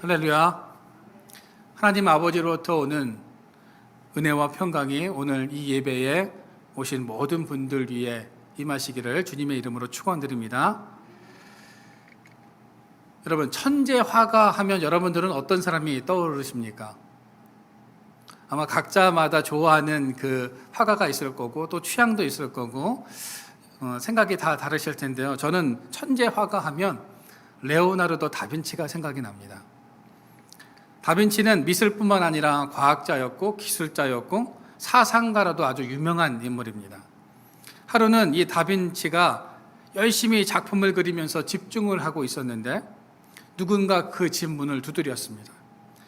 할렐루야. 하나님 아버지로부터 오는 은혜와 평강이 오늘 이 예배에 오신 모든 분들 위에 임하시기를 주님의 이름으로 축원드립니다. 여러분, 천재 화가 하면 여러분들은 어떤 사람이 떠오르십니까? 아마 각자마다 좋아하는 그 화가가 있을 거고 또 취향도 있을 거고 생각이 다 다르실 텐데요. 저는 천재 화가 하면 레오나르도 다빈치가 생각이 납니다. 다빈치는 미술뿐만 아니라 과학자였고 기술자였고 사상가로도 아주 유명한 인물입니다. 하루는 이 다빈치가 열심히 작품을 그리면서 집중을 하고 있었는데 누군가 그 집 문을 두드렸습니다.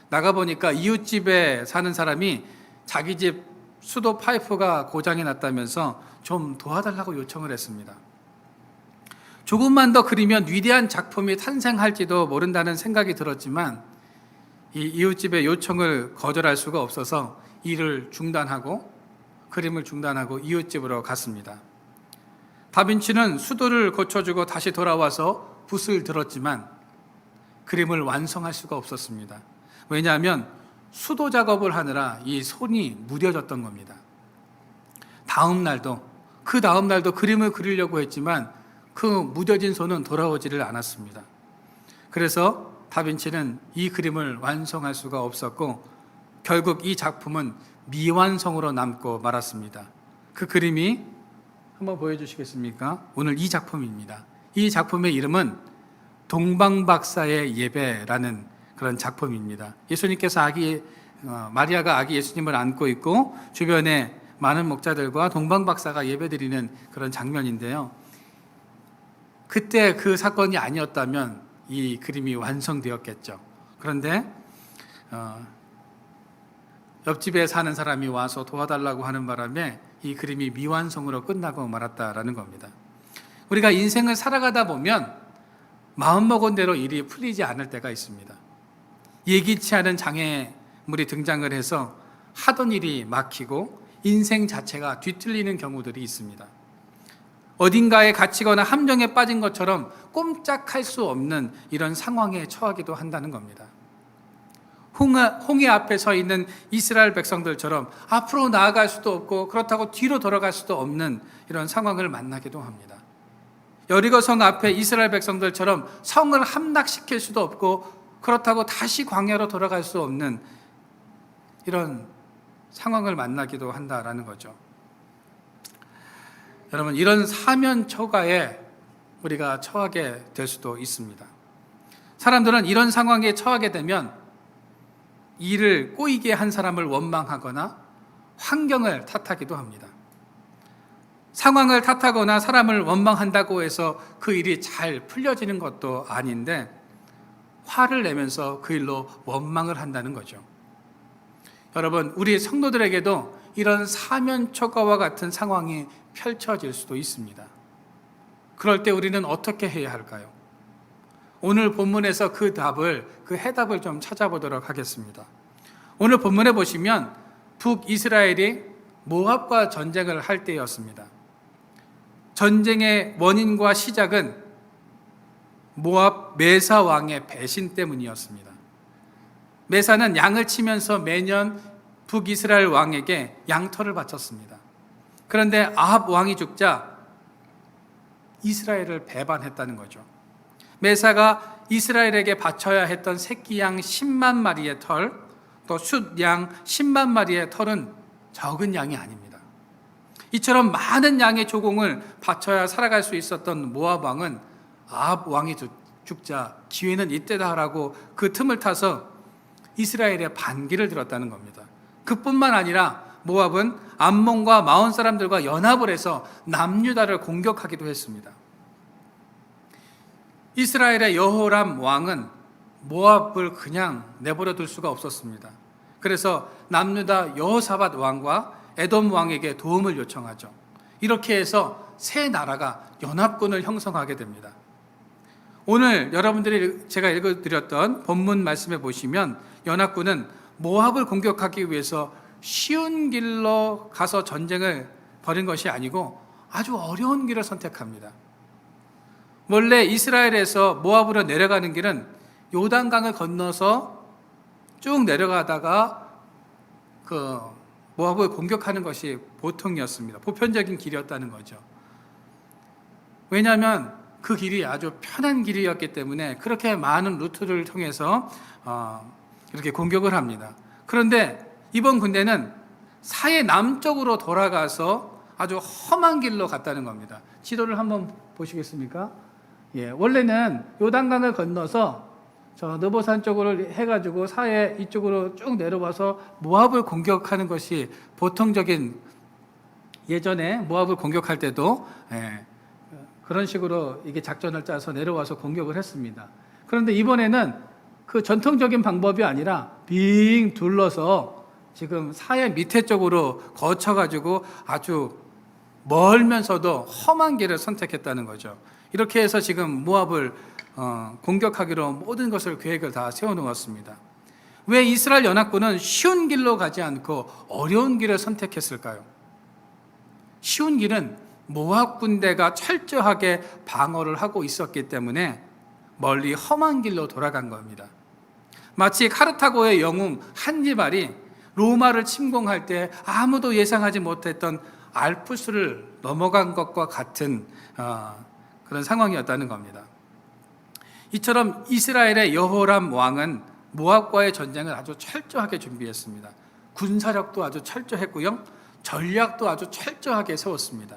나가보니까 이웃집에 사는 사람이 자기 집 수도 파이프가 고장이 났다면서 좀 도와달라고 요청을 했습니다. 조금만 더 그리면 위대한 작품이 탄생할지도 모른다는 생각이 들었지만 이 이웃집의 요청을 거절할 수가 없어서 일을 중단하고 그림을 중단하고 이웃집으로 갔습니다. 다빈치는 수도를 고쳐주고 다시 돌아와서 붓을 들었지만 그림을 완성할 수가 없었습니다. 왜냐하면 수도 작업을 하느라 이 손이 무뎌졌던 겁니다. 그 다음 날도 그림을 그리려고 했지만 그 무뎌진 손은 돌아오지를 않았습니다. 그래서 다빈치는 이 그림을 완성할 수가 없었고 결국 이 작품은 미완성으로 남고 말았습니다. 그 그림이 한번 보여주시겠습니까? 오늘 이 작품입니다. 이 작품의 이름은 동방박사의 예배라는 그런 작품입니다. 예수님께서 마리아가 아기 예수님을 안고 있고 주변에 많은 목자들과 동방박사가 예배드리는 그런 장면인데요. 그때 그 사건이 아니었다면 이 그림이 완성되었겠죠. 그런데 옆집에 사는 사람이 와서 도와달라고 하는 바람에 이 그림이 미완성으로 끝나고 말았다라는 겁니다. 우리가 인생을 살아가다 보면 마음먹은 대로 일이 풀리지 않을 때가 있습니다. 예기치 않은 장애물이 등장을 해서 하던 일이 막히고 인생 자체가 뒤틀리는 경우들이 있습니다. 어딘가에 갇히거나 함정에 빠진 것처럼 꼼짝할 수 없는 이런 상황에 처하기도 한다는 겁니다. 홍해 앞에 서 있는 이스라엘 백성들처럼 앞으로 나아갈 수도 없고 그렇다고 뒤로 돌아갈 수도 없는 이런 상황을 만나기도 합니다. 여리고 성 앞에 이스라엘 백성들처럼 성을 함락시킬 수도 없고 그렇다고 다시 광야로 돌아갈 수 없는 이런 상황을 만나기도 한다라는 거죠. 여러분, 이런 사면 초가에 우리가 처하게 될 수도 있습니다. 사람들은 이런 상황에 처하게 되면 일을 꼬이게 한 사람을 원망하거나 환경을 탓하기도 합니다. 상황을 탓하거나 사람을 원망한다고 해서 그 일이 잘 풀려지는 것도 아닌데 화를 내면서 그 일로 원망을 한다는 거죠. 여러분, 우리 성도들에게도 이런 사면초가와 같은 상황이 펼쳐질 수도 있습니다. 그럴 때 우리는 어떻게 해야 할까요? 오늘 본문에서 그 해답을 좀 찾아보도록 하겠습니다. 오늘 본문에 보시면 북이스라엘이 모압과 전쟁을 할 때였습니다. 전쟁의 원인과 시작은 모압 메사 왕의 배신 때문이었습니다. 메사는 양을 치면서 매년 북이스라엘 왕에게 양털을 바쳤습니다. 그런데 아합 왕이 죽자 이스라엘을 배반했다는 거죠. 메사가 이스라엘에게 바쳐야 했던 새끼 양 10만 마리의 털, 또 숫양 10만 마리의 털은 적은 양이 아닙니다. 이처럼 많은 양의 조공을 바쳐야 살아갈 수 있었던 모압 왕은 아합 왕이 죽자 기회는 이때다라고 그 틈을 타서 이스라엘의 반기를 들었다는 겁니다. 그뿐만 아니라 모압은 암몬과 마온 사람들과 연합을 해서 남유다를 공격하기도 했습니다. 이스라엘의 여호람 왕은 모압을 그냥 내버려 둘 수가 없었습니다. 그래서 남유다 여호사밧 왕과 에돔 왕에게 도움을 요청하죠. 이렇게 해서 세 나라가 연합군을 형성하게 됩니다. 오늘 여러분들이 제가 읽어드렸던 본문 말씀에 보시면 연합군은 모압을 공격하기 위해서 쉬운 길로 가서 전쟁을 벌인 것이 아니고 아주 어려운 길을 선택합니다. 원래 이스라엘에서 모압으로 내려가는 길은 요단강을 건너서 쭉 내려가다가 그 모압을 공격하는 것이 보통이었습니다. 보편적인 길이었다는 거죠. 왜냐하면 그 길이 아주 편한 길이었기 때문에 그렇게 많은 루트를 통해서 이렇게 공격을 합니다. 그런데 이번 군대는 사해 남쪽으로 돌아가서 아주 험한 길로 갔다는 겁니다. 지도를 한번 보시겠습니까? 예, 원래는 요단강을 건너서 저 느보산 쪽으로 해가지고 사해 이쪽으로 쭉 내려와서 모압을 공격하는 것이 보통적인, 예전에 모압을 공격할 때도 그런 식으로 이게 작전을 짜서 내려와서 공격을 했습니다. 그런데 이번에는 그 전통적인 방법이 아니라 빙 둘러서 지금 사해 밑에 쪽으로 거쳐가지고 아주 멀면서도 험한 길을 선택했다는 거죠. 이렇게 해서 지금 모압을 공격하기로 모든 것을 계획을 다 세워놓았습니다. 왜 이스라엘 연합군은 쉬운 길로 가지 않고 어려운 길을 선택했을까요? 쉬운 길은 모압 군대가 철저하게 방어를 하고 있었기 때문에 멀리 험한 길로 돌아간 겁니다. 마치 카르타고의 영웅 한니발이 로마를 침공할 때 아무도 예상하지 못했던 알프스를 넘어간 것과 같은 그런 상황이었다는 겁니다. 이처럼 이스라엘의 여호람 왕은 모압과의 전쟁을 아주 철저하게 준비했습니다. 군사력도 아주 철저했고요, 전략도 아주 철저하게 세웠습니다.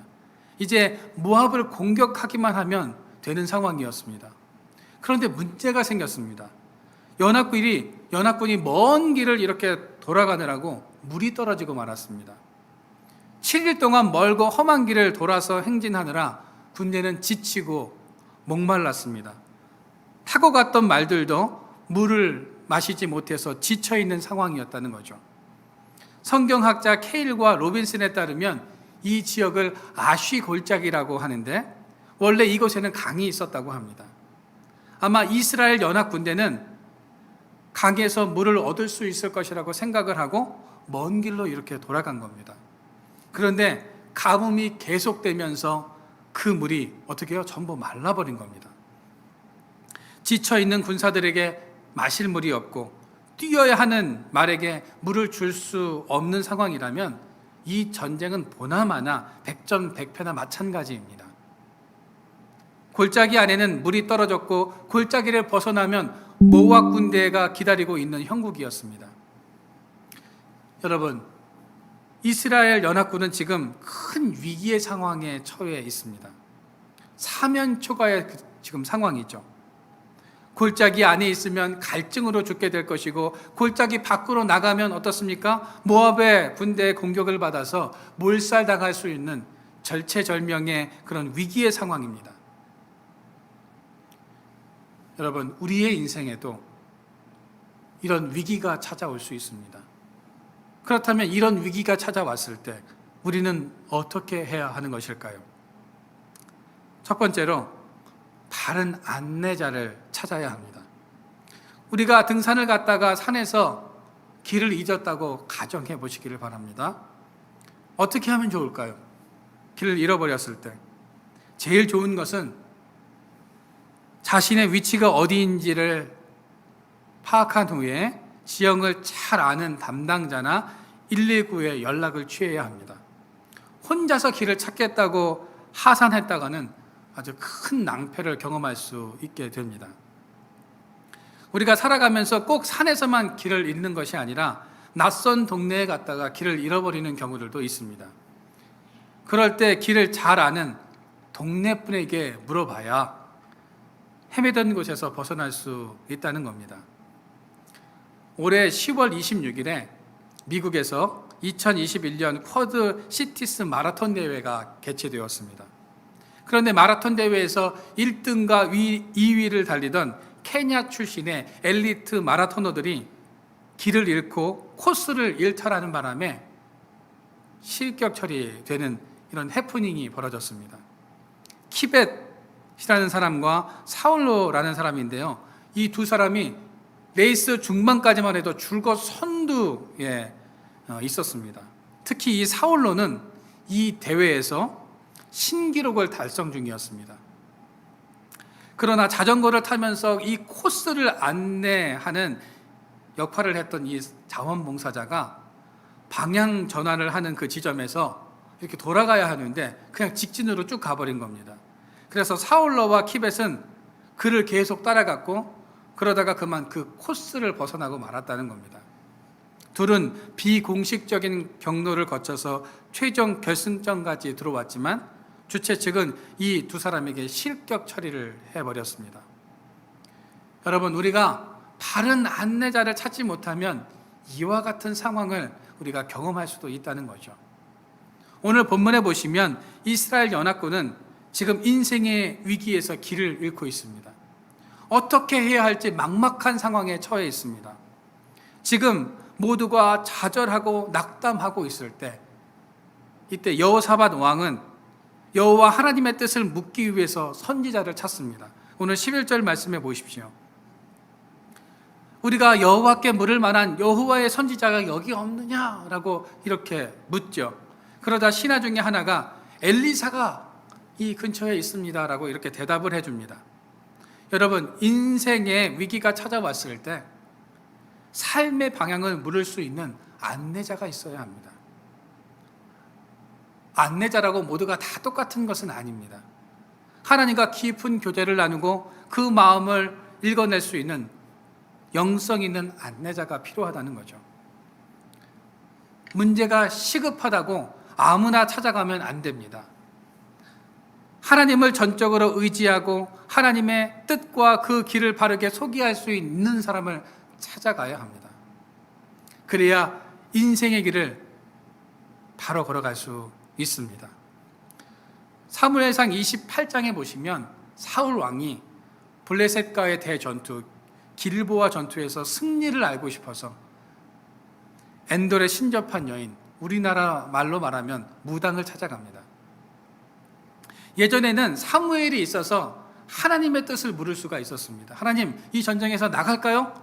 이제 모압을 공격하기만 하면 되는 상황이었습니다. 그런데 문제가 생겼습니다. 연합군이 먼 길을 이렇게 돌아가느라고 물이 떨어지고 말았습니다. 7일 동안 멀고 험한 길을 돌아서 행진하느라 군대는 지치고 목말랐습니다. 타고 갔던 말들도 물을 마시지 못해서 지쳐있는 상황이었다는 거죠. 성경학자 케일과 로빈슨에 따르면 이 지역을 아쉬 골짜기라고 하는데 원래 이곳에는 강이 있었다고 합니다. 아마 이스라엘 연합군대는 강에서 물을 얻을 수 있을 것이라고 생각을 하고 먼 길로 이렇게 돌아간 겁니다. 그런데 가뭄이 계속되면서 그 물이 어떻게 해요? 전부 말라버린 겁니다. 지쳐있는 군사들에게 마실 물이 없고 뛰어야 하는 말에게 물을 줄 수 없는 상황이라면 이 전쟁은 보나마나 백전백패나 마찬가지입니다. 골짜기 안에는 물이 떨어졌고 골짜기를 벗어나면 모압 군대가 기다리고 있는 형국이었습니다. 여러분, 이스라엘 연합군은 지금 큰 위기의 상황에 처해 있습니다. 사면초가의 지금 상황이죠. 골짜기 안에 있으면 갈증으로 죽게 될 것이고 골짜기 밖으로 나가면 어떻습니까? 모압의 군대의 공격을 받아서 몰살당할 수 있는 절체절명의 그런 위기의 상황입니다. 여러분, 우리의 인생에도 이런 위기가 찾아올 수 있습니다. 그렇다면 이런 위기가 찾아왔을 때 우리는 어떻게 해야 하는 것일까요? 첫 번째로 다른 안내자를 찾아야 합니다. 우리가 등산을 갔다가 산에서 길을 잊었다고 가정해 보시기를 바랍니다. 어떻게 하면 좋을까요? 길을 잃어버렸을 때 제일 좋은 것은 자신의 위치가 어디인지를 파악한 후에 지형을 잘 아는 담당자나 119에 연락을 취해야 합니다. 혼자서 길을 찾겠다고 하산했다가는 아주 큰 낭패를 경험할 수 있게 됩니다. 우리가 살아가면서 꼭 산에서만 길을 잃는 것이 아니라 낯선 동네에 갔다가 길을 잃어버리는 경우들도 있습니다. 그럴 때 길을 잘 아는 동네 분에게 물어봐야 헤매던 곳에서 벗어날 수 있다는 겁니다. 올해 10월 26일에 미국에서 2021년 쿼드 시티스 마라톤 대회가 개최되었습니다. 그런데 마라톤 대회에서 1등과 2위를 달리던 케냐 출신의 엘리트 마라토너들이 길을 잃고 코스를 일탈하는 바람에 실격 처리되는 이런 해프닝이 벌어졌습니다. 키벳이라는 사람과 사울로라는 사람인데요. 이 두 사람이 레이스 중반까지만 해도 줄곧 선두에 있었습니다. 특히 이 사울로는 이 대회에서 신기록을 달성 중이었습니다. 그러나 자전거를 타면서 이 코스를 안내하는 역할을 했던 이 자원봉사자가 방향 전환을 하는 그 지점에서 이렇게 돌아가야 하는데 그냥 직진으로 쭉 가버린 겁니다. 그래서 사울러와 키벳은 그를 계속 따라갔고 그러다가 그만 그 코스를 벗어나고 말았다는 겁니다. 둘은 비공식적인 경로를 거쳐서 최종 결승전까지 들어왔지만 주최 측은 이 두 사람에게 실격 처리를 해버렸습니다. 여러분, 우리가 바른 안내자를 찾지 못하면 이와 같은 상황을 우리가 경험할 수도 있다는 거죠. 오늘 본문에 보시면 이스라엘 연합군은 지금 인생의 위기에서 길을 잃고 있습니다. 어떻게 해야 할지 막막한 상황에 처해 있습니다. 지금 모두가 좌절하고 낙담하고 있을 때, 이때 여호사밧 왕은 여호와 하나님의 뜻을 묻기 위해서 선지자를 찾습니다. 오늘 11절 말씀해 보십시오. 우리가 여호와께 물을 만한 여호와의 선지자가 여기 없느냐라고 이렇게 묻죠. 그러다 신하 중에 하나가 엘리사가 이 근처에 있습니다라고 이렇게 대답을 해줍니다. 여러분, 인생의 위기가 찾아왔을 때 삶의 방향을 물을 수 있는 안내자가 있어야 합니다. 안내자라고 모두가 다 똑같은 것은 아닙니다. 하나님과 깊은 교제를 나누고 그 마음을 읽어낼 수 있는 영성 있는 안내자가 필요하다는 거죠. 문제가 시급하다고 아무나 찾아가면 안 됩니다. 하나님을 전적으로 의지하고 하나님의 뜻과 그 길을 바르게 소개할 수 있는 사람을 찾아가야 합니다. 그래야 인생의 길을 바로 걸어갈 수 있습니다. 사무엘상 28장에 보시면 사울 왕이 블레셋과의 대전투 길보아 전투에서 승리를 알고 싶어서 엔돌의 신접한 여인, 우리나라 말로 말하면 무당을 찾아갑니다. 예전에는 사무엘이 있어서 하나님의 뜻을 물을 수가 있었습니다. 하나님, 이 전쟁에서 나갈까요?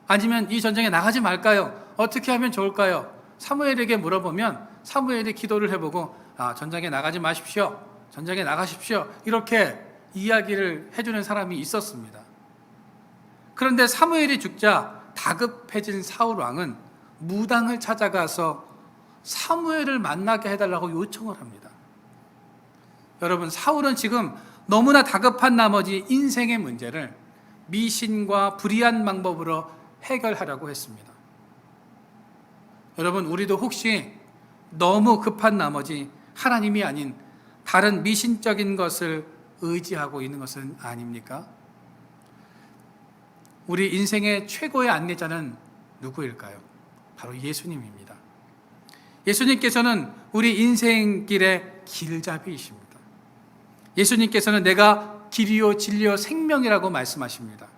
아니면 이 전쟁에 나가지 말까요? 어떻게 하면 좋을까요? 사무엘에게 물어보면 사무엘이 기도를 해보고 전쟁에 나가지 마십시오. 전쟁에 나가십시오. 이렇게 이야기를 해주는 사람이 있었습니다. 그런데 사무엘이 죽자 다급해진 사울 왕은 무당을 찾아가서 사무엘을 만나게 해달라고 요청을 합니다. 여러분, 사울은 지금 너무나 다급한 나머지 인생의 문제를 미신과 불의한 방법으로 해결하려고 했습니다. 여러분, 우리도 혹시 너무 급한 나머지 하나님이 아닌 다른 미신적인 것을 의지하고 있는 것은 아닙니까? 우리 인생의 최고의 안내자는 누구일까요? 바로 예수님입니다. 예수님께서는 우리 인생길의 길잡이이십니다. 예수님께서는 내가 길이요 진리요 생명이라고 말씀하십니다.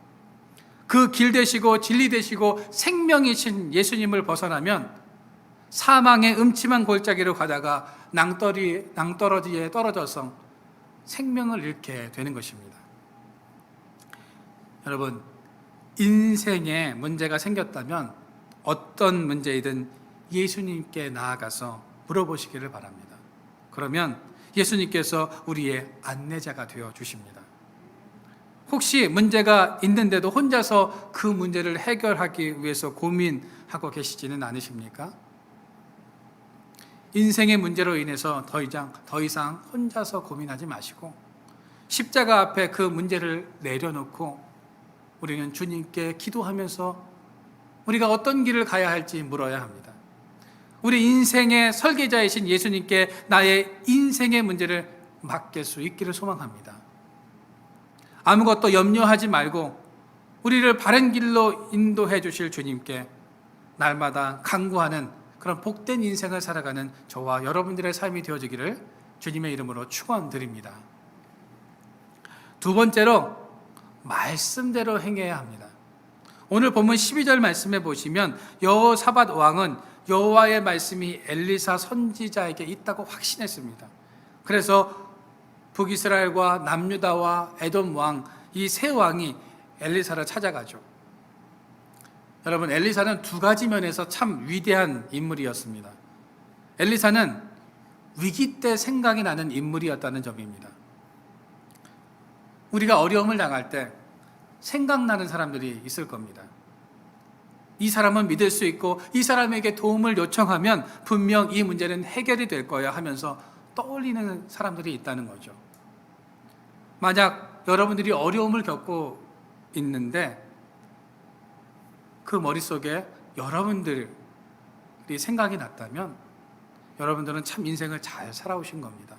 그 길 되시고 진리 되시고 생명이신 예수님을 벗어나면 사망의 음침한 골짜기로 가다가 낭떠러지에 떨어져서 생명을 잃게 되는 것입니다. 여러분, 인생에 문제가 생겼다면 어떤 문제이든 예수님께 나아가서 물어보시기를 바랍니다. 그러면 예수님께서 우리의 안내자가 되어 주십니다. 혹시 문제가 있는데도 혼자서 그 문제를 해결하기 위해서 고민하고 계시지는 않으십니까? 인생의 문제로 인해서 더 이상 혼자서 고민하지 마시고 십자가 앞에 그 문제를 내려놓고 우리는 주님께 기도하면서 우리가 어떤 길을 가야 할지 물어야 합니다. 우리 인생의 설계자이신 예수님께 나의 인생의 문제를 맡길 수 있기를 소망합니다. 아무것도 염려하지 말고 우리를 바른 길로 인도해 주실 주님께 날마다 간구하는 그런 복된 인생을 살아가는 저와 여러분들의 삶이 되어지기를 주님의 이름으로 축원드립니다. 두 번째로 말씀대로 행해야 합니다. 오늘 본문 12절 말씀에 보시면 여호사밧 왕은 여호와의 말씀이 엘리사 선지자에게 있다고 확신했습니다. 그래서 북이스라엘과 남유다와 에돔 왕, 이 세 왕이 엘리사를 찾아가죠. 여러분, 엘리사는 두 가지 면에서 참 위대한 인물이었습니다. 엘리사는 위기 때 생각이 나는 인물이었다는 점입니다. 우리가 어려움을 당할 때 생각나는 사람들이 있을 겁니다. 이 사람은 믿을 수 있고 이 사람에게 도움을 요청하면 분명 이 문제는 해결이 될 거야 하면서 떠올리는 사람들이 있다는 거죠. 만약 여러분들이 어려움을 겪고 있는데 그 머릿속에 여러분들이 생각이 났다면 여러분들은 참 인생을 잘 살아오신 겁니다.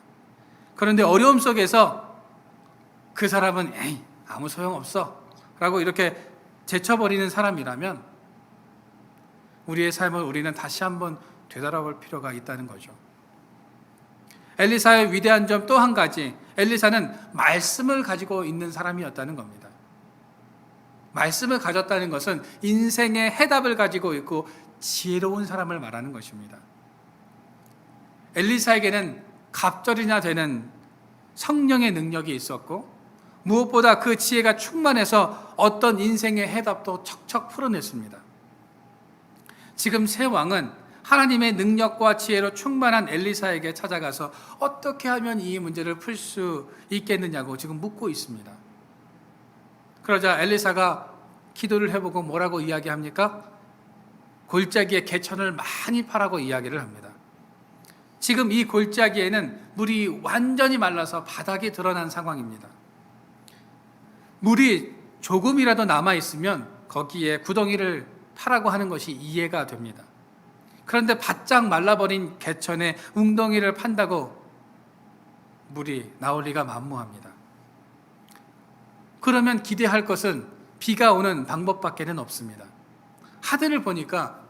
그런데 어려움 속에서 그 사람은 에이 아무 소용없어 라고 이렇게 제쳐버리는 사람이라면 우리의 삶을 우리는 다시 한번 되돌아볼 필요가 있다는 거죠. 엘리사의 위대한 점 또 한 가지, 엘리사는 말씀을 가지고 있는 사람이었다는 겁니다. 말씀을 가졌다는 것은 인생의 해답을 가지고 있고 지혜로운 사람을 말하는 것입니다. 엘리사에게는 갑절이나 되는 성령의 능력이 있었고 무엇보다 그 지혜가 충만해서 어떤 인생의 해답도 척척 풀어냈습니다. 지금 새 왕은 하나님의 능력과 지혜로 충만한 엘리사에게 찾아가서 어떻게 하면 이 문제를 풀 수 있겠느냐고 지금 묻고 있습니다. 그러자 엘리사가 기도를 해보고 뭐라고 이야기합니까? 골짜기에 개천을 많이 파라고 이야기를 합니다. 지금 이 골짜기에는 물이 완전히 말라서 바닥이 드러난 상황입니다. 물이 조금이라도 남아있으면 거기에 구덩이를 파라고 하는 것이 이해가 됩니다. 그런데 바짝 말라버린 개천에 웅덩이를 판다고 물이 나올 리가 만무합니다. 그러면 기대할 것은 비가 오는 방법밖에는 없습니다. 하늘을 보니까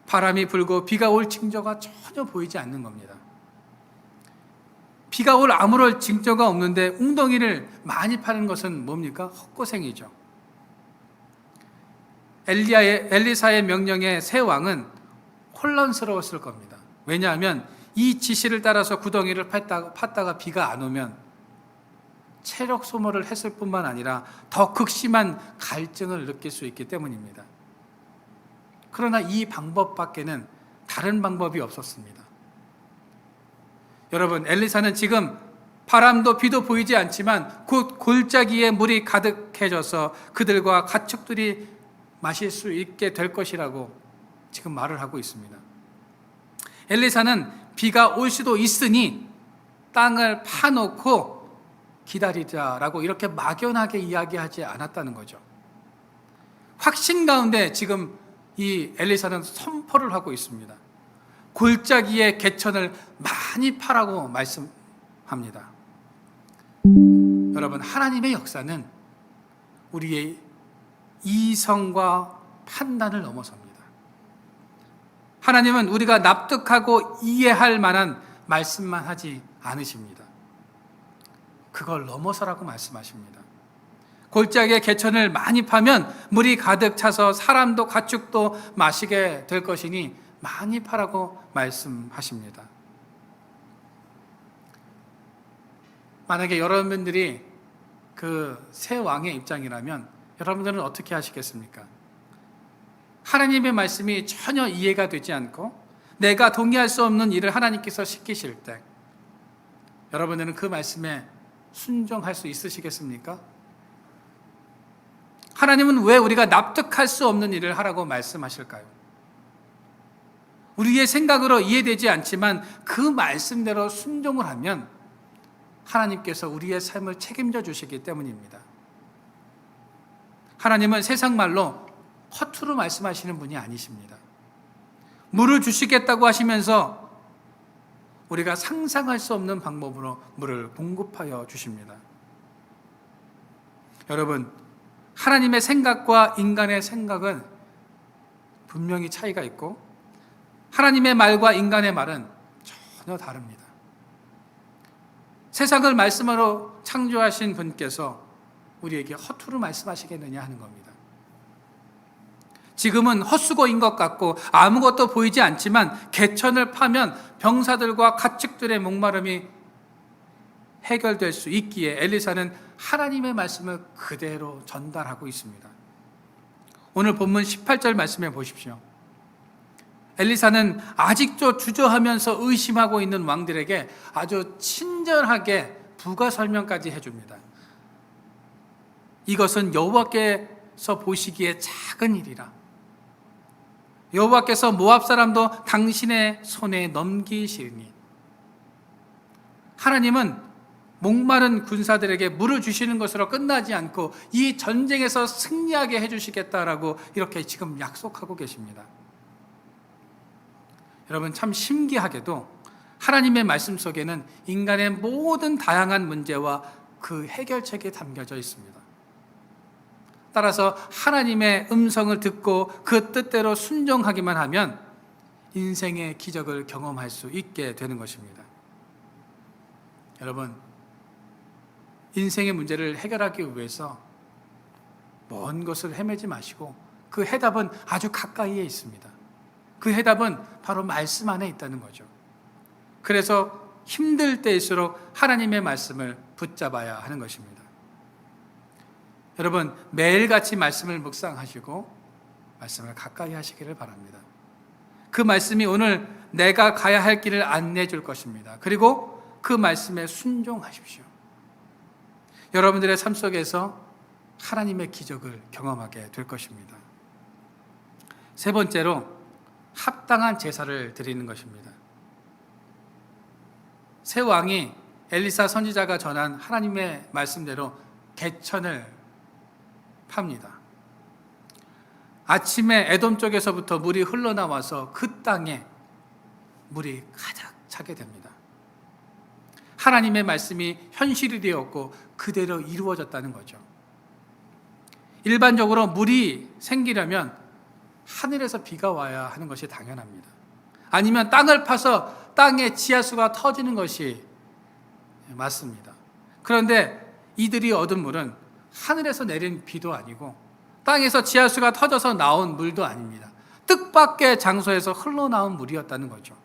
바람이 불고 비가 올 징조가 전혀 보이지 않는 겁니다. 비가 올 아무런 징조가 없는데 웅덩이를 많이 파는 것은 뭡니까? 헛고생이죠. 엘리사의 명령에 새 왕은 혼란스러웠을 겁니다. 왜냐하면 이 지시를 따라서 구덩이를 팠다가 비가 안 오면 체력 소모를 했을 뿐만 아니라 더 극심한 갈증을 느낄 수 있기 때문입니다. 그러나 이 방법밖에는 다른 방법이 없었습니다. 여러분, 엘리사는 지금 바람도 비도 보이지 않지만 곧 골짜기에 물이 가득해져서 그들과 가축들이 마실 수 있게 될 것이라고 지금 말을 하고 있습니다. 엘리사는 비가 올 수도 있으니 땅을 파놓고 기다리자라고 이렇게 막연하게 이야기하지 않았다는 거죠. 확신 가운데 지금 이 엘리사는 선포를 하고 있습니다. 골짜기에 개천을 많이 파라고 말씀합니다. 여러분, 하나님의 역사는 우리의 이성과 판단을 넘어섭니다. 하나님은 우리가 납득하고 이해할 만한 말씀만 하지 않으십니다. 그걸 넘어서라고 말씀하십니다. 골짜기에 개천을 많이 파면 물이 가득 차서 사람도 가축도 마시게 될 것이니 많이 파라고 말씀하십니다. 만약에 여러분들이 그 새 왕의 입장이라면 여러분들은 어떻게 하시겠습니까? 하나님의 말씀이 전혀 이해가 되지 않고 내가 동의할 수 없는 일을 하나님께서 시키실 때 여러분들은 그 말씀에 순종할 수 있으시겠습니까? 하나님은 왜 우리가 납득할 수 없는 일을 하라고 말씀하실까요? 우리의 생각으로 이해되지 않지만 그 말씀대로 순종을 하면 하나님께서 우리의 삶을 책임져 주시기 때문입니다. 하나님은 세상 말로 허투루 말씀하시는 분이 아니십니다. 물을 주시겠다고 하시면서 우리가 상상할 수 없는 방법으로 물을 공급하여 주십니다. 여러분, 하나님의 생각과 인간의 생각은 분명히 차이가 있고 하나님의 말과 인간의 말은 전혀 다릅니다. 세상을 말씀으로 창조하신 분께서 우리에게 허투루 말씀하시겠느냐 하는 겁니다. 지금은 헛수고인 것 같고 아무것도 보이지 않지만 개천을 파면 병사들과 가축들의 목마름이 해결될 수 있기에 엘리사는 하나님의 말씀을 그대로 전달하고 있습니다. 오늘 본문 18절 말씀해 보십시오. 엘리사는 아직도 주저하면서 의심하고 있는 왕들에게 아주 친절하게 부가 설명까지 해줍니다. 이것은 여호와께서 보시기에 작은 일이라. 여호와께서 모압 사람도 당신의 손에 넘기시리니. 하나님은 목마른 군사들에게 물을 주시는 것으로 끝나지 않고 이 전쟁에서 승리하게 해주시겠다라고 이렇게 지금 약속하고 계십니다. 여러분, 참 신기하게도 하나님의 말씀 속에는 인간의 모든 다양한 문제와 그 해결책이 담겨져 있습니다. 따라서 하나님의 음성을 듣고 그 뜻대로 순종하기만 하면 인생의 기적을 경험할 수 있게 되는 것입니다. 여러분, 인생의 문제를 해결하기 위해서 먼 곳을 헤매지 마시고 그 해답은 아주 가까이에 있습니다. 그 해답은 바로 말씀 안에 있다는 거죠. 그래서 힘들 때일수록 하나님의 말씀을 붙잡아야 하는 것입니다. 여러분, 매일같이 말씀을 묵상하시고 말씀을 가까이 하시기를 바랍니다. 그 말씀이 오늘 내가 가야 할 길을 안내해 줄 것입니다. 그리고 그 말씀에 순종하십시오. 여러분들의 삶 속에서 하나님의 기적을 경험하게 될 것입니다. 세 번째로 합당한 제사를 드리는 것입니다. 새 왕이 엘리사 선지자가 전한 하나님의 말씀대로 개천을 팝니다. 아침에 에돔 쪽에서부터 물이 흘러나와서 그 땅에 물이 가득 차게 됩니다. 하나님의 말씀이 현실이 되었고 그대로 이루어졌다는 거죠. 일반적으로 물이 생기려면 하늘에서 비가 와야 하는 것이 당연합니다. 아니면 땅을 파서 땅에 지하수가 터지는 것이 맞습니다. 그런데 이들이 얻은 물은 하늘에서 내린 비도 아니고 땅에서 지하수가 터져서 나온 물도 아닙니다. 뜻밖의 장소에서 흘러나온 물이었다는 거죠.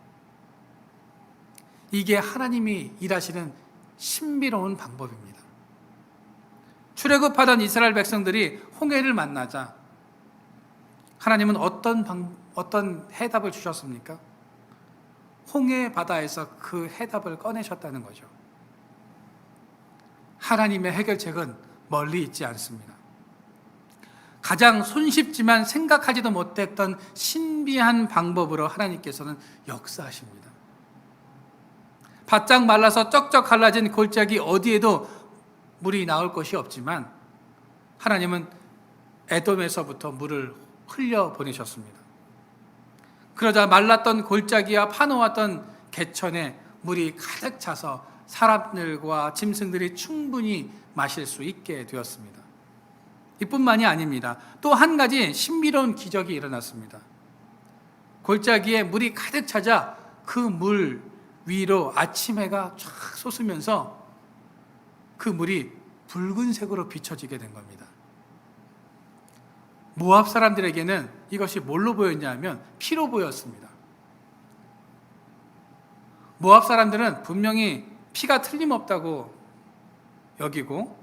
이게 하나님이 일하시는 신비로운 방법입니다. 출애굽하던 이스라엘 백성들이 홍해를 만나자 하나님은 어떤 해답을 주셨습니까? 홍해 바다에서 그 해답을 꺼내셨다는 거죠. 하나님의 해결책은 멀리 있지 않습니다. 가장 손쉽지만 생각하지도 못했던 신비한 방법으로 하나님께서는 역사하십니다. 바짝 말라서 쩍쩍 갈라진 골짜기 어디에도 물이 나올 것이 없지만 하나님은 에돔에서부터 물을 흘려보내셨습니다. 그러자 말랐던 골짜기와 파놓았던 개천에 물이 가득 차서 사람들과 짐승들이 충분히 마실 수 있게 되었습니다. 이뿐만이 아닙니다. 또 한 가지 신비로운 기적이 일어났습니다. 골짜기에 물이 가득 차자 그 물 위로 아침 해가 쫙 솟으면서 그 물이 붉은색으로 비춰지게 된 겁니다. 모압 사람들에게는 이것이 뭘로 보였냐 하면 피로 보였습니다. 모압 사람들은 분명히 피가 틀림없다고 여기고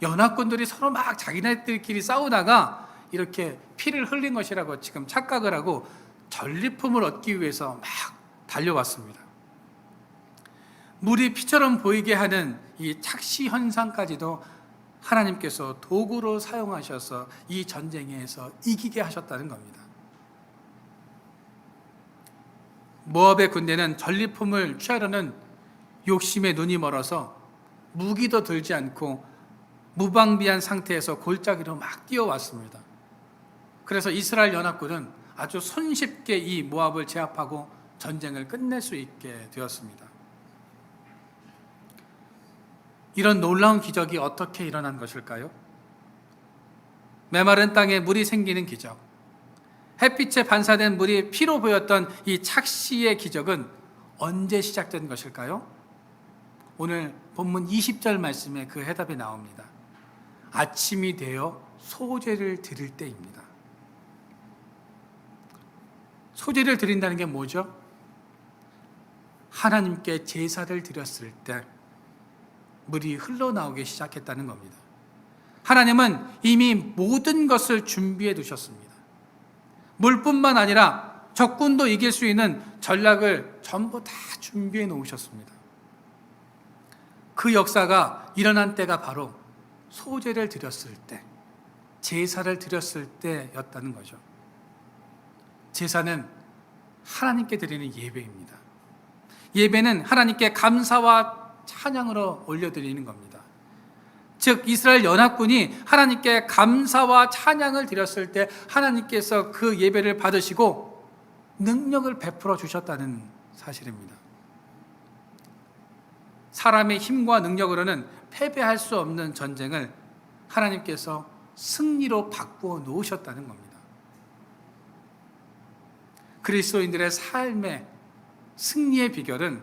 연합군들이 서로 막 자기네들끼리 싸우다가 이렇게 피를 흘린 것이라고 지금 착각을 하고 전리품을 얻기 위해서 막 달려왔습니다. 물이 피처럼 보이게 하는 이 착시 현상까지도 하나님께서 도구로 사용하셔서 이 전쟁에서 이기게 하셨다는 겁니다. 모압의 군대는 전리품을 취하려는 욕심에 눈이 멀어서 무기도 들지 않고 무방비한 상태에서 골짜기로 막 뛰어왔습니다. 그래서 이스라엘 연합군은 아주 손쉽게 이 모압을 제압하고 전쟁을 끝낼 수 있게 되었습니다. 이런 놀라운 기적이 어떻게 일어난 것일까요? 메마른 땅에 물이 생기는 기적, 햇빛에 반사된 물이 피로 보였던 이 착시의 기적은 언제 시작된 것일까요? 오늘 본문 20절 말씀에 그 해답이 나옵니다. 아침이 되어 소제를 드릴 때입니다. 소제를 드린다는 게 뭐죠? 하나님께 제사를 드렸을 때 물이 흘러나오기 시작했다는 겁니다. 하나님은 이미 모든 것을 준비해 두셨습니다. 물뿐만 아니라 적군도 이길 수 있는 전략을 전부 다 준비해 놓으셨습니다. 그 역사가 일어난 때가 바로 소제를 드렸을 때, 제사를 드렸을 때였다는 거죠. 제사는 하나님께 드리는 예배입니다. 예배는 하나님께 감사와 찬양으로 올려드리는 겁니다. 즉 이스라엘 연합군이 하나님께 감사와 찬양을 드렸을 때 하나님께서 그 예배를 받으시고 능력을 베풀어 주셨다는 사실입니다. 사람의 힘과 능력으로는 패배할 수 없는 전쟁을 하나님께서 승리로 바꾸어 놓으셨다는 겁니다. 그리스도인들의 삶의 승리의 비결은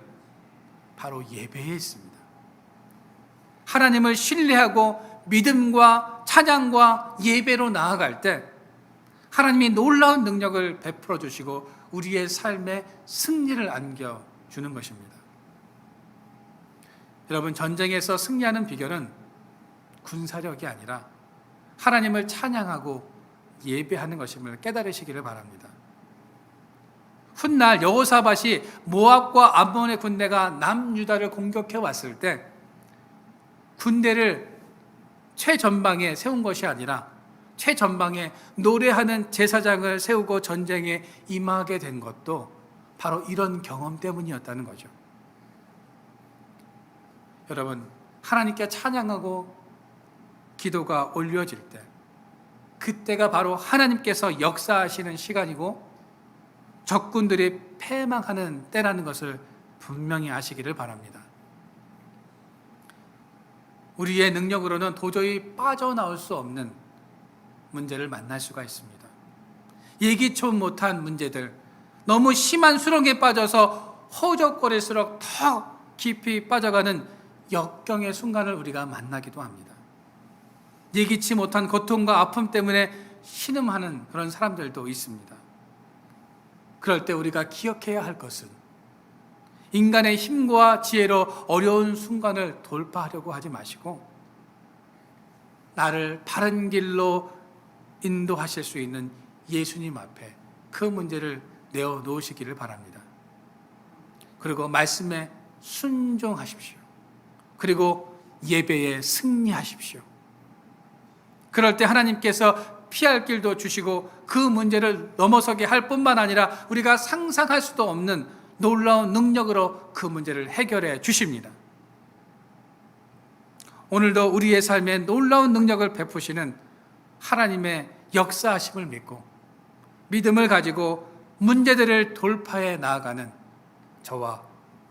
바로 예배에 있습니다. 하나님을 신뢰하고 믿음과 찬양과 예배로 나아갈 때 하나님이 놀라운 능력을 베풀어 주시고 우리의 삶에 승리를 안겨주는 것입니다. 여러분, 전쟁에서 승리하는 비결은 군사력이 아니라 하나님을 찬양하고 예배하는 것임을 깨달으시기를 바랍니다. 훗날 여호사밧이 모압과 암몬의 군대가 남유다를 공격해 왔을 때 군대를 최전방에 세운 것이 아니라 최전방에 노래하는 제사장을 세우고 전쟁에 임하게 된 것도 바로 이런 경험 때문이었다는 거죠. 여러분, 하나님께 찬양하고 기도가 올려질 때 그때가 바로 하나님께서 역사하시는 시간이고 적군들이 패망하는 때라는 것을 분명히 아시기를 바랍니다. 우리의 능력으로는 도저히 빠져나올 수 없는 문제를 만날 수가 있습니다. 예기치 못한 문제들, 너무 심한 수렁에 빠져서 허우적거릴수록 더 깊이 빠져가는 역경의 순간을 우리가 만나기도 합니다. 예기치 못한 고통과 아픔 때문에 신음하는 그런 사람들도 있습니다. 그럴 때 우리가 기억해야 할 것은 인간의 힘과 지혜로 어려운 순간을 돌파하려고 하지 마시고 나를 바른 길로 인도하실 수 있는 예수님 앞에 그 문제를 내어놓으시기를 바랍니다. 그리고 말씀에 순종하십시오. 그리고 예배에 승리하십시오. 그럴 때 하나님께서 피할 길도 주시고 그 문제를 넘어서게 할 뿐만 아니라 우리가 상상할 수도 없는 놀라운 능력으로 그 문제를 해결해 주십니다. 오늘도 우리의 삶에 놀라운 능력을 베푸시는 하나님의 역사하심을 믿고 믿음을 가지고 문제들을 돌파해 나아가는 저와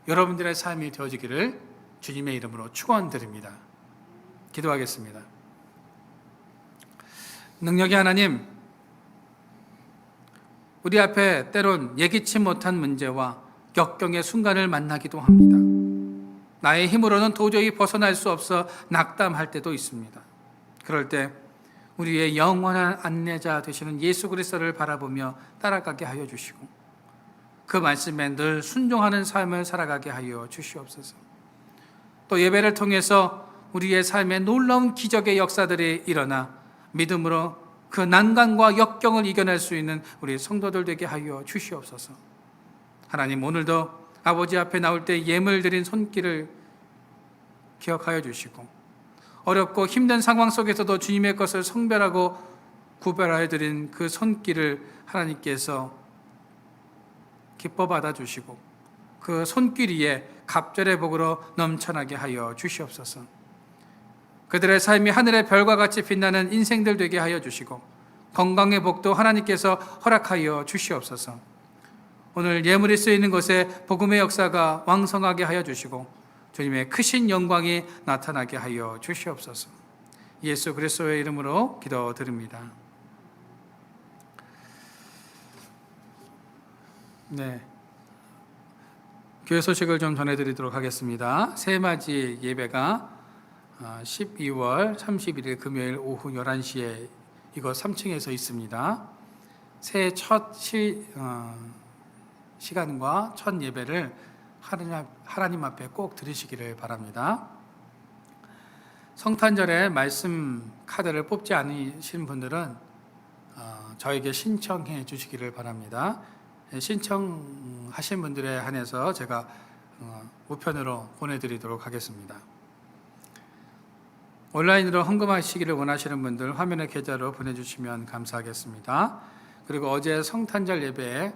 여러분들의 삶이 되어지기를 주님의 이름으로 축원드립니다. 기도하겠습니다. 능력의 하나님, 우리 앞에 때론 예기치 못한 문제와 역경의 순간을 만나기도 합니다. 나의 힘으로는 도저히 벗어날 수 없어 낙담할 때도 있습니다. 그럴 때 우리의 영원한 안내자 되시는 예수 그리스도를 바라보며 따라가게 하여 주시고 그 말씀에 늘 순종하는 삶을 살아가게 하여 주시옵소서. 또 예배를 통해서 우리의 삶에 놀라운 기적의 역사들이 일어나 믿음으로 그 난관과 역경을 이겨낼 수 있는 우리 성도들 되게 하여 주시옵소서. 하나님, 오늘도 아버지 앞에 나올 때 예물 드린 손길을 기억하여 주시고 어렵고 힘든 상황 속에서도 주님의 것을 성별하고 구별하여 드린 그 손길을 하나님께서 기뻐 받아주시고 그 손길 위에 갑절의 복으로 넘쳐나게 하여 주시옵소서. 그들의 삶이 하늘의 별과 같이 빛나는 인생들 되게 하여 주시고 건강의 복도 하나님께서 허락하여 주시옵소서. 오늘 예물이 쓰이는 곳에 복음의 역사가 왕성하게 하여 주시고 주님의 크신 영광이 나타나게 하여 주시옵소서. 예수 그리스도의 이름으로 기도드립니다. 네, 교회 소식을 좀 전해드리도록 하겠습니다. 새맞이 예배가 12월 31일 금요일 오후 11시에 이곳 3층에서 있습니다. 새해 첫 시간과 첫 예배를 하나님 앞에 꼭 드리시기를 바랍니다. 성탄절에 말씀 카드를 뽑지 않으신 분들은 저에게 신청해 주시기를 바랍니다. 신청하신 분들에 한해서 제가 우편으로 보내드리도록 하겠습니다. 온라인으로 헌금하시기를 원하시는 분들 화면의 계좌로 보내주시면 감사하겠습니다. 그리고 어제 성탄절 예배에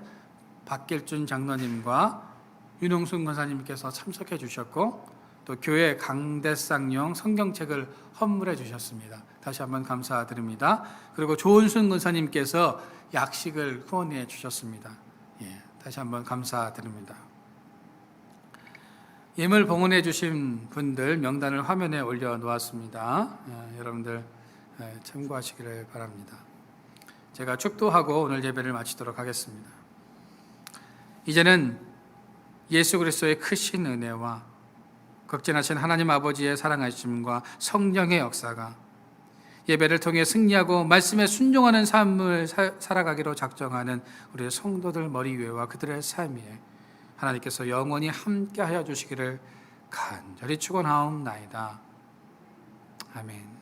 박길준 장로님과 윤홍순 권사님께서 참석해 주셨고 또 교회 강대상용 성경책을 헌물해 주셨습니다. 다시 한번 감사드립니다. 그리고 조은순 권사님께서 약식을 후원해 주셨습니다. 다시 한번 감사드립니다. 예물 봉헌해 주신 분들 명단을 화면에 올려놓았습니다. 여러분들 참고하시기를 바랍니다. 제가 축도하고 오늘 예배를 마치도록 하겠습니다. 이제는 예수 그리스도의 크신 은혜와 극진하신 하나님 아버지의 사랑하심과 성령의 역사가 예배를 통해 승리하고 말씀에 순종하는 삶을 살아가기로 작정하는 우리 성도들 머리 위에와 그들의 삶에 하나님께서 영원히 함께하여 주시기를 간절히 축원하옵나이다. 아멘.